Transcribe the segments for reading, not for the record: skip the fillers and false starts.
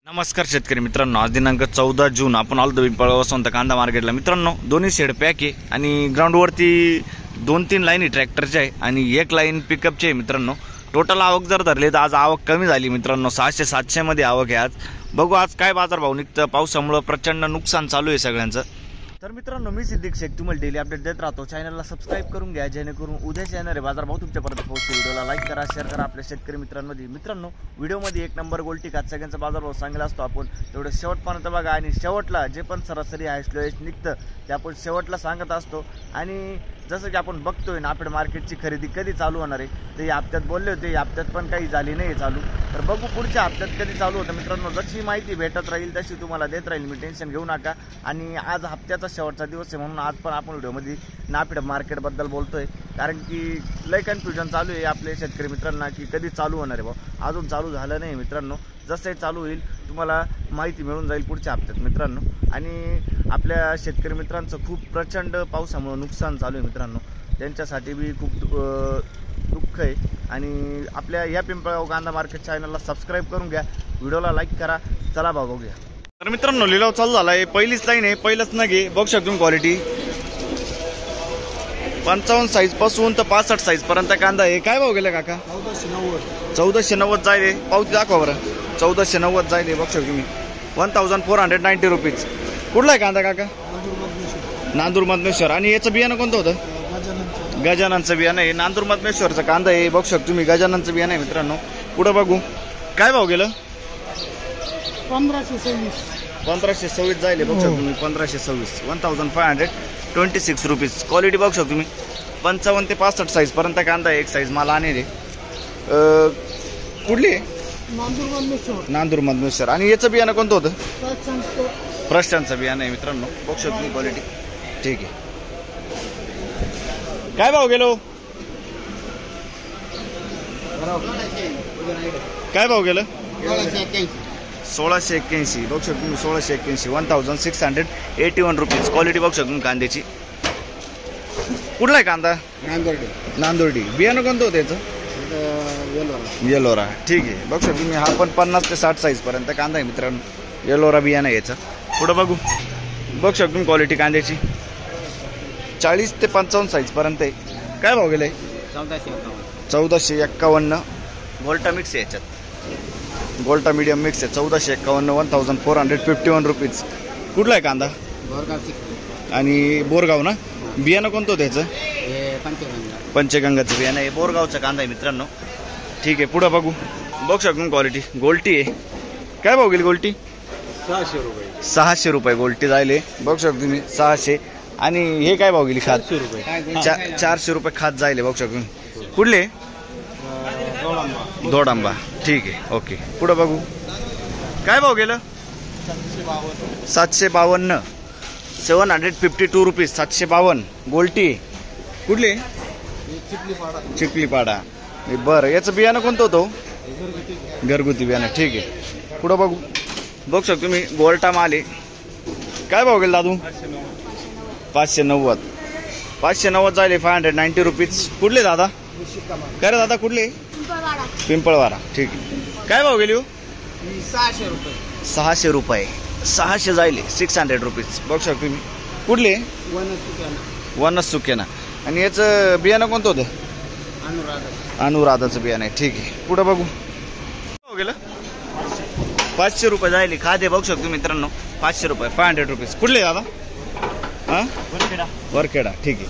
नमस्कार शेतकरी मित्रांनो, आज दिनांक 14 जून आपण आलो पिंपळगाव वसंत कांदा मार्केटला। मित्रांनो, दोन्ही शेड पॅक आहे आणि ग्राउंडवरती 2-3 लाईनी ट्रॅक्टरच्या आहे आणि एक लाईन पिकअपची आहे। मित्रांनो, टोटल आवक जर धरली तर आज आवक कमी झाली मित्रांनो, 600-700 मध्ये आवक आहे। आज बघू आज काय बाजार भाव निघतं। पावसामुळे प्रचंड नुकसान चालू आहे सगळ्यांचं। तर मित्रांनो, मी सिद्दीक शेख तुम्हाला डेली अपडेट देत राहतो। चॅनलला सबस्क्राईब करून घ्या जेणेकरून उद्याच्या येणारे बाजार भाव तुमच्यापर्यंत पोहोचतील। व्हिडिओला लाईक करा, शेअर करा आपल्या शेतकरी मित्रांमध्ये। मित्रांनो, व्हिडिओमध्ये 1 नंबर गोल्टी काच सगळ्यांचा बाजार भाव सांगला असतो आपण, तेवढं शेवटपर्यंत बघा आणि शेवटला जे पण सरासरी आहे स्लोएस्ट निघतं ते आपण शेवटला सांगत असतो। आणि जसं की आपण बघतोय नाफेड मार्केटची खरेदी कधी चालू होणार आहे ते या हप्त्यात बोलले होते, या हप्त्यात पण काही झाली नाही चालू। तर बघू पुढच्या हप्त्यात कधी चालू होतं। मित्रांनो, जशी माहिती भेटत राहील तशी तुम्हाला देत राहील मी, टेन्शन घेऊ नका। आणि आज हप्त्याचा शेवटचा दिवस आहे म्हणून आज पण आपण व्हिडिओमध्ये नाफेड मार्केटबद्दल बोलतोय, कारण की लय कन्फ्युजन चालू आहे आपल्या शेतकरी मित्रांना की कधी चालू होणार आहे भाऊ। अजून चालू झालं नाही मित्रांनो, जसंही चालू होईल तुम्हाला माहिती मिळून जाईल पुढच्या हप्त्यात मित्रांनो। आणि आपल्या शेतकरी मित्रांचं खूप प्रचंड पावसामुळे नुकसान चालू आहे मित्रांनो, त्यांच्यासाठी बी खूप दुःख आहे। आणि आपल्या या पिंपळगाव कांदा मार्केट चॅनलला सबस्क्राईब करून घ्या, व्हिडिओला लाईक करा। चला बघूया। तर मित्रांनो, लिलाव चालू झाला आहे। पहिलीच लाईन आहे, पहिलंच नग आहे, बघू शकतो क्वालिटी 55 साईज पासून तर 65 साईज पर्यंत कांदा आहे। काय भाव गेला काका? 1490 जाईल। पावती दाखवा बरं। 1490 जाईल, बघू शकतो मी 1490 रुपीज। कुठला आहे कांदा काका? नांदूर मधमेश्वर। आणि याचं बियाणं कोणतं होतं? गजाननचं बियाणं आहे। नांदूर मधमेश्वरचा कांदा आहे, बघू शकतो तुम्ही गजाननचं बियाणं आहे मित्रांनो। पुढे बघू काय भाव गेलं? 1526 जाईल, बघू शकतो तुम्ही 1526 1526 रुपीज। क्वालिटी बघू शकतो तुम्ही 55 ते 65 साईज पर्यंत कांदा आहे। एक साईज मला आणले कुठली? नांदूर मधमेश्वर। आणि याचं बियाणं कोणतं होतं? प्रशांतचं बियाणं आहे मित्रांनो, बघू शकतो तुम्ही क्वालिटी। ठीक आहे, काय भाव गेलो? काय भाव गेलं? 1681, बघू शकतो तुम्ही 1681 1681 रुपीज। क्वालिटी बघू शकतो कांद्याची। कुठला आहे कांदा? नांदुर्डी। बियाणं कोणतं होतं याचं? येलोरा। ठीक आहे, बघू शकतो तुम्ही हा पण 50 ते 60 साईज पर्यंत कांदा आहे मित्रांनो, येलोरा बियाणं आहे याचं। पुढं बघू, बघू शकतो तुम्ही क्वालिटी कांद्याची 40 ते 55 साईज पर्यंत आहे। काय भाव गेलाय? 1451। गोल्टा मिक्स आहे याच्यात, गोल्टा मीडियम मिक्स आहे। 1451 1451 रुपीज। कुठला आहे कांदा? आणि बोरगाव ना। बियाणं कोणतं होतं त्याचं? पंचगंगाचं बियाणं आहे, बोरगावचा कांदा आहे मित्रांनो। ठीक आहे, पुढं बघू, बघू शकतो क्वालिटी गोल्टी आहे। काय भाव गेली गोल्टी? 600 रुपये गोल्टी जायले, बघू शकतो तुम्ही 600। आणि हे काय भाव गेली? खाद 400 रुपये खाद जायले, बघू शकतो। कुठले? दोडांबा। ठीक आहे, ओके। पुढं बघू काय भाव गेलं? 752 752 रुपीज 752 गोल्टी। कुठली? चिखलीपाडा। बरं, याचं बियाणं कोणतं होतं? घरगुती बियाणं। ठीक आहे, पुढं बघू, बघू शकतो तुम्ही गोल्टा माल आहे। काय भाव गेला दादू? 590 जायले 590 रुपीज। कुठले दादा? काय रे दादा, कुठले? पिंपळवारा। ठीक आहे, काय भाव गेली? 600 रुपये 600 जायले 600 रुपीज। बघू शकतो तुम्ही कुठले? वनस सुकेना। आणि याचं बियाणं कोणतं होतं? अनुराधाचं बियाणं आहे। ठीक आहे, पुढं बघू हो गेलं 500 रुपये जायले खादे, बघू शकतो मित्रांनो 500 रुपये 500 रुपीज। कुठले दादा? हां, वरखेडा। ठीक आहे,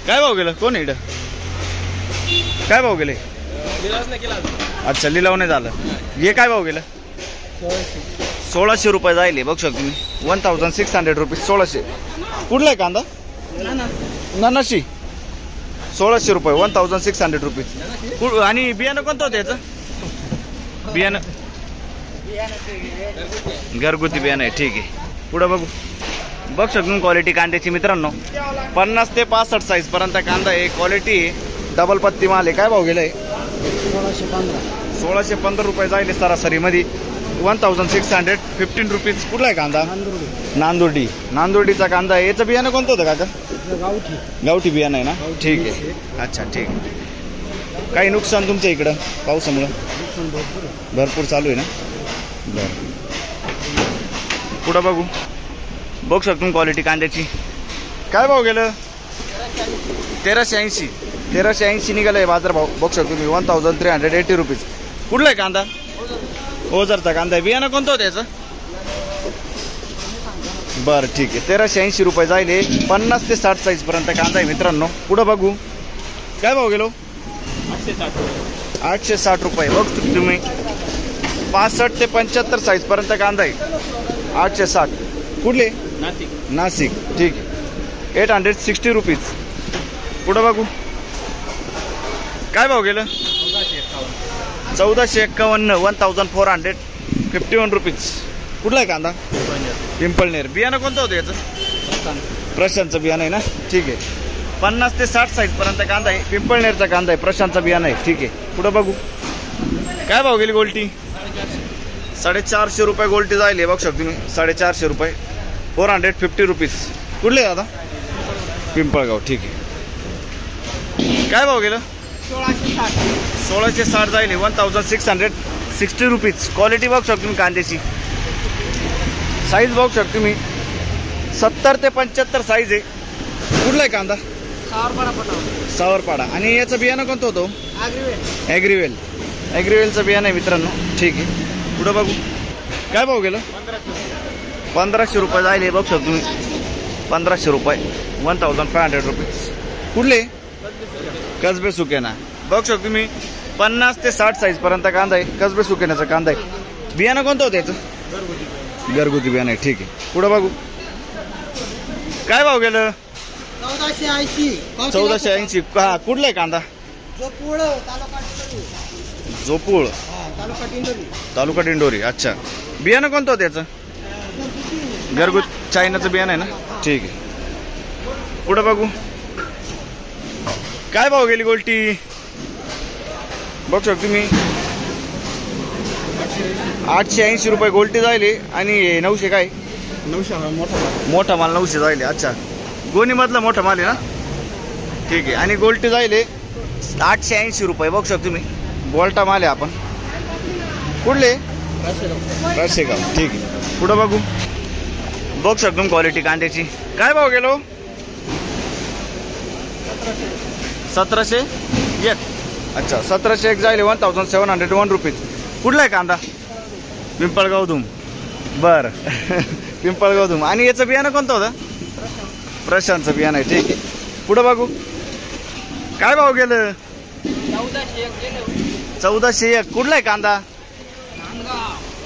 काय भाव गेलं? कोण इकडं? काय भाव गेले? अच्छा, लिलाव नाही झालं। हे काय भाव गेलं? 1600 रुपये जायले, बघू शकतो तुम्ही 1600 रुपीज 1600। कुठला आहे कांदा? नानाशी। 1600 रुपये 1600 रुपीज। आणि बियाणं कोणतं होतं याचं? बियाणं घरगुती बियाणं आहे। ठीक आहे, पुढं बघू, बघू शकतो क्वालिटी कांद्याची मित्रांनो 50 ते 65 साईज पर्यंत कांदा आहे। क्वालिटी डबल पत्ती माल आहे। काय भाव गेलाय? 1615 रुपये जायले सरासरी मध्ये 1615 रुपीज। कुठला आहे कांदा? नांदुर्डी। नांदुर्डीचा कांदा आहे। याचं बियाणं कोणतं होतं काका? गावठी बियाणं आहे ना। ठीक आहे, अच्छा ठीक आहे। काही नुकसान तुमच्या इकडं पावसामुळे? भरपूर चालू आहे ना। बरं पुढं बघू बघू शकतो क्वालिटी कांद्याची. काय भाव गेलं? 1380. 1380 निघालं आहे बाजार भाव. बघू शकतो मी 1380 रुपीज. कुठला आहे कांदा? ओझरचा कांदा आहे. बियाणं कोणतं होतं याचं? बरं ठीक आहे. 1380 रुपये जाईल. 50 ते 60 साईजपर्यंत कांदा आहे मित्रांनो. पुढं बघू काय भाव गेलो? 860 रुपये. बघतो तुम्ही 65 ते 75 साईजपर्यंत कांदा आहे. 860. कुठले? नाशिक. ठीक आहे. 860 रुपीज. पुढं बघू काय भाव गेलं? 1451. 1451 रुपीज. कुठला आहे कांदा? पिंपळनेर. बियाणं कोणतं होतं याचं? प्रशांतचं बियाणं आहे ना. ठीक आहे. 50 ते 60 साईजपर्यंत कांदा आहे. पिंपळनेरचा कांदा आहे. प्रशांतचा बियाणं आहे. ठीक आहे. पुढं बघू काय भाव गेली गोल्टी? 450 रुपये गोल्टी जाईल. बघू शकतो तुम्ही 450 रुपये. 450 रुपीज. कुठले दादा? पिंपळगाव. ठीक आहे. काय भाव गेलं? 1660 जाईल. 1660 रुपीज. क्वालिटी बघू शकतो तुम्ही कांद्याची. साईज बघू शकतो मी 70 ते 75 साईज आहे. कुठला आहे कांदा? सावरपाडा. आणि याचं बियाणं कोणतं होतं? ॲग्रीवेलचं बियाणं आहे मित्रांनो. ठीक आहे. पुढं बघू काय भाव गेलं? 1500 रुपये जाईल. बघू शकतो तुम्ही 1500 रुपये. 1500 रुपीज. कुठले? कसबे सुकेना. बघू शकतो तुम्ही 50 ते 60 साईजपर्यंत कांदा आहे. कसबे सुकेनाचा कांदा आहे. बियाणं कोणतं होतं याचं? घरगुती बियाणं आहे. ठीक आहे. पुढं बघू काय भाव गेलं? 1480. हा कुठला आहे कांदा? जोपूळ तालुका दिंडोरी. अच्छा. बियाणं कोणतं होतं याचं? घरगुती चायनाचं बियाणं आहे ना. ठीक आहे. पुढं बघू काय भाव गेली गोल्टी? बघू शकतो तुम्ही 880 रुपये गोल्टी जाईल. आणि 900 काय? 900 मोठा माल 900 जाईल. अच्छा. गोणीमधला मोठा माल आहे ना. ठीक आहे. आणि गोल्टी जाईल 880 रुपये. बघू शकतो तुम्ही बोल्टा माल आहे. आपण कुठले? राशेगाव. ठीक आहे. पुढं बघू बघू शकतो क्वालिटी कांद्याची. काय भाव गेलो? 1701. अच्छा 1701 जाईल. 1701 रुपीज. कुठला आहे कांदा? पिंपळगाव धूम. बरं पिंपळगाव धूम. आणि याचं बियाणं कोणतं होतं? प्रशांतचं बियाणं आहे. ठीक आहे. पुढं बघू काय भाव गेलं? 1401. कुठला आहे कांदा?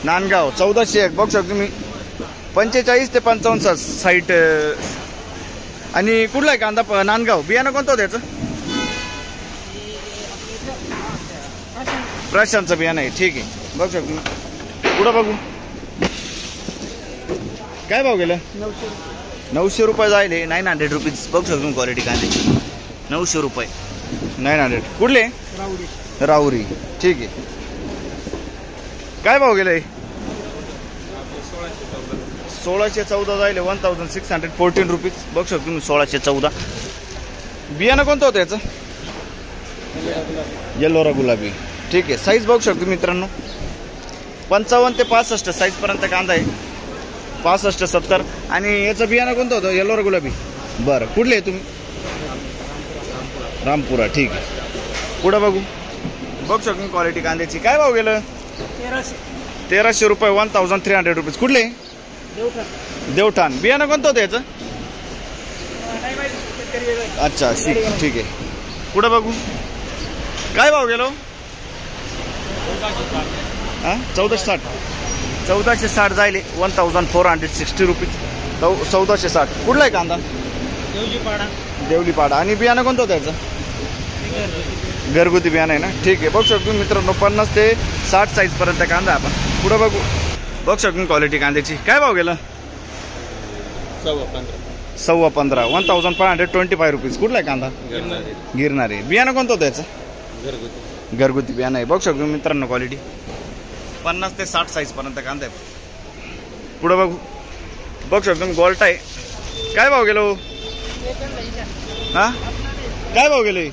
नांदगाव. 1401. बघू शकतो तुम्ही 45 ते 55 साईट. आणि कुठला आहे कांदा? नांदगाव. बियाणं कोणतं होतं याचं? प्रशांतचं बियाणं आहे. ठीक आहे. बघू शकतो तुम्ही. पुढं बघू काय भाव गेलं? 900 रुपये जाईल. 900 रुपीज. बघू शकतो तुम्ही क्वालिटी कांद्याची. 900 रुपये. 900. कुठले? राहुरी. ठीक आहे. काय भाव गेलं? 1614 जाईल. 1614 रुपीज. बघू शकतो तुम्ही 1614. बियाणं कोणतं होतं याचं? येल्लोरा गुलाबी. ठीक आहे. साईज बघू शकतो मित्रांनो 55 ते 65 साईजपर्यंत कांदा आहे. 65 70. आणि याचं बियाणं कोणतं होतं? येल्लोरा गुलाबी. बरं. कुठले आहे तुम्ही? रामपुरा. ठीक आहे. पुढं बघू बघू शकतो क्वालिटी कांद्याची. काय भाव गेलं? 1300 रुपये. 1300 रुपीज. कुठले? देवठाण. बियाणं कोणतं होतं याचं? अच्छा ठीक आहे. पुढं बघू काय भाव गेलो? 1460. 1460 जाईल. 1460 रुपीज. 1460. कुठला आहे कांदा? देवलीपाडा. आणि बियाणं कोणतं होतं याचं? घरगुती बियाणं आहे ना. ठीक आहे. बघू शकतो मित्रांनो 50 ते 60 साईजपर्यंत कांदा. आपण पुढं बघू बघू शकतो क्वालिटी कांद्याची. काय भाव गेला? 15. 1525 रुपीज. कुठला आहे कांदा? गिरणारे. बियाणं कोणतं होतं याचं? घरगुती बियाणं आहे. बघू शकतो मित्रांनो क्वालिटी 50 ते 60 साईजपर्यंत कांदा आहे. पुढं बघू बघू शकतो गोल्टा आहे. काय भाव गेलो? हा काय भाव गेले?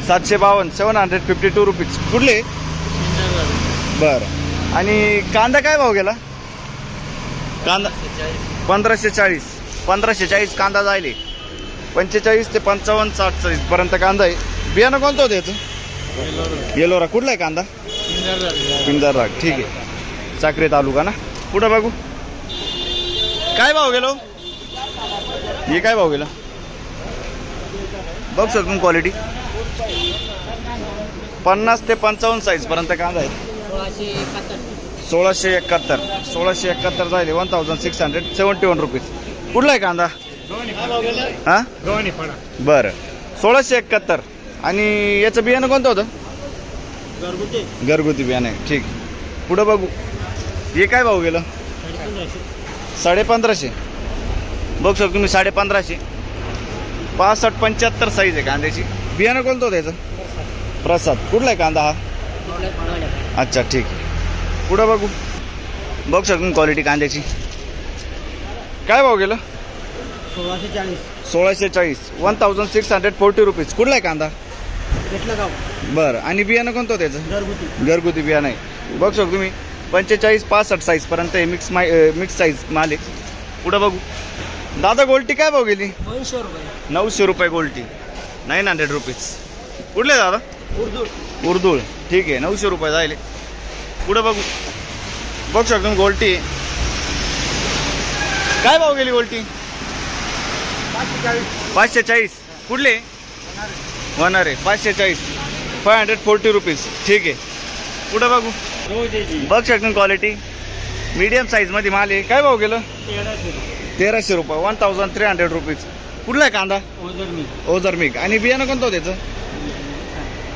752. 752 रुपीज. कुठले? बरं. आणि कांदा काय भाव गेला? कांदा 1540. 1540 कांदा जायले. 45 ते 55, 60 पर्यंत कांदा आहे. बियाणं कोणतं होतं याचं? येलोरा. कुठला आहे कांदा? पिंजर राग. ठीक आहे. साक्री तालुका ना. पुढं बघू काय भाव गेलो? हे काय भाव गेला बघ सर. क्वालिटी 50 ते 55 साईज पर्यंत कांदा आहे. 1671. 1671 जायले. 1671 रुपीज. कुठला आहे कांदा? हा बरं. 1671. आणि याचं बियाणं कोणतं होतं? घरगुती बियाणं आहे. ठीक. पुढं बघू हे काय भाव गेलं? 1550. बघ सर तुम्ही 1550. 65-75 साईज आहे कांद्याची. बियाणं कोणतं होतं याचं? प्रसाद. कुठला आहे कांदा हा? अच्छा ठीक. पुढं बघू बघ सर तुम्ही क्वालिटी कांद्याची. काय भाव गेलं? 1640. 1640 रुपीज. कुठला आहे कांदा? बरं. आणि बियाणं कोणतं होतं त्याचं? घरगुती बियाणं आहे. बघ सर तुम्ही 45-65 साईज पर्यंत हे मिक्स साईज माल आहे. पुढं बघू दादा गोल्टी काय भाव गेली? 900 रुपये गोल्टी. 900 रुपीज. कुठले दादा? उर्दूळ. ठीक आहे. 900 रुपये जायले. पुढं बघू बघ सर तुम्ही गोल्टी काय भाव गेली? गोल्टी 540. कुठले? होणार आहे. 540. 540 रुपीज. ठीक आहे. पुढं बघू बघ सर तुम्ही क्वालिटी मीडियम साईजमध्ये माल आहे. काय भाव गेलं? 1300 रुपये. 1300 रुपीज. कुठला आहे कांदा? ओझर मिग. आणि बियाणं कोणतं होतं त्याचं?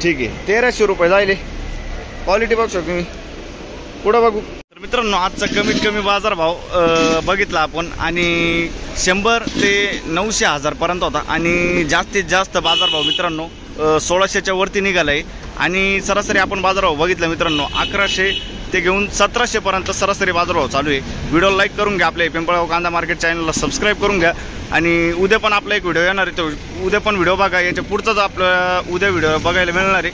ठीक आहे. 1300 रुपये जायले. क्वालिटी बघ सर तुम्ही. पुढं बघू तर मित्रांनो आजचा कमीत कमी बाजारभाव बघितला आपण. आणि 100 ते 900 हजार पर्यंत होता. आणि जास्तीत जास्त बाजारभाव मित्रांनो 1600च्या वरती निघाला आहे. आणि सरासरी आपण बाजारभाव बघितला मित्रांनो 1100 ते घेऊन 1700 पर्यंत सरासरी बाजारभाव चालू आहे. व्हिडिओ लाईक करून घ्या. आपल्या पिंपळगाव कांदा मार्केट चॅनलला सबस्क्राईब करून घ्या. आणि उद्या पण आपला एक व्हिडिओ येणार आहे. तो उद्या पण व्हिडिओ बघा. याच्या पुढचाच आपल्याला उद्या व्हिडिओ बघायला मिळणार आहे.